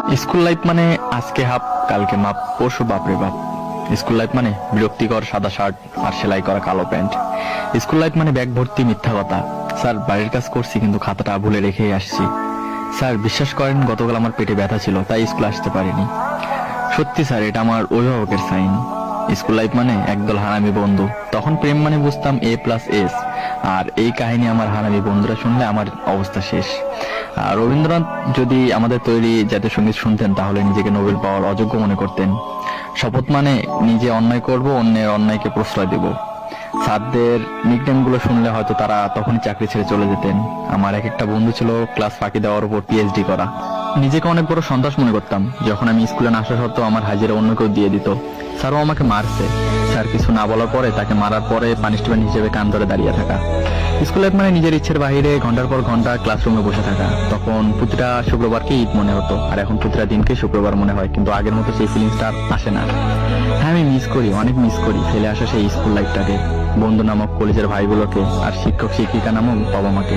School life মানে আজকে half কালকে মাপ পরশু বাপরে বাপ। স্কুল লাইফ মানে বিরক্তিকর সাদা শার্ট আর সেলাই করা কালো প্যান্ট। স্কুল লাইফ মানে ব্যাগ ভর্তি মিথ্যা কথা। স্যার বাড়ির কাজ করছি কিন্তু খাতাটা ভুলে রেখেই আসছি। স্যার বিশ্বাস করেন গতকাল আমার পেটে ব্যথা ছিল তাই স্কুল আসতে পারিনি। সত্যি স্যার এটা আমার অভিভাবকের সাইন। স্কুল লাইফ মানে একদল হারামি বন্ধু, তখন প্রেম মানে বুঝতাম A+S। আর এই কাহিনী আমার হারামি বন্ধুরা শুনলে আমার অবস্থা শেষ। আর রবীন্দ্রনাথ যদি আমাদের তৈরি জাতীয় সঙ্গীত শুনতেন তাহলে নিজেকে নোবেল পাওয়ার অযোগ্য মনে করতেন। শপথ মানে নিজে অন্যায় করব, অন্যের অন্যায়কে প্রশ্রয় দেব। স্যারদের নিকনেম গুলো শুনলে হয়তো তারা তখনই চাকরি ছেড়ে চলে যেতেন। আমার এক একটা বন্ধু ছিল ক্লাস ফাঁকি দেওয়ার উপর PhD করা। নিজেকে অনেক বড় সন্ত্রাস মনে করতাম যখন আমি স্কুলে না আসা সত্ত্বেও আমার হাজিরা অন্য কেউ দিয়ে দিত। স্যারও আমাকে মারছে। স্যার কিছু না বলার পরে তাকে মারার পরে পানিশমেন্ট হিসেবে কান ধরে দাঁড়িয়ে থাকা। স্কুল লাইফ মানে নিজের ইচ্ছের বাইরে ঘন্টার পর ঘন্টা ক্লাসরুমে বসে থাকা। তখন প্রতিটা শুক্রবারকে ঈদ মনে হতো, আর এখন প্রতিটা দিনকে শুক্রবার মনে হয়, কিন্তু আগের মতো সেই ফিলিংসটা আর আসে না। হ্যাঁ আমি মিস করি, অনেক মিস করি ফেলে আসা সেই স্কুল লাইফটাকে, বন্ধু নামক কলেজের ভাইগুলোকে, আর শিক্ষক শিক্ষিকা নামক বাবা মাকে।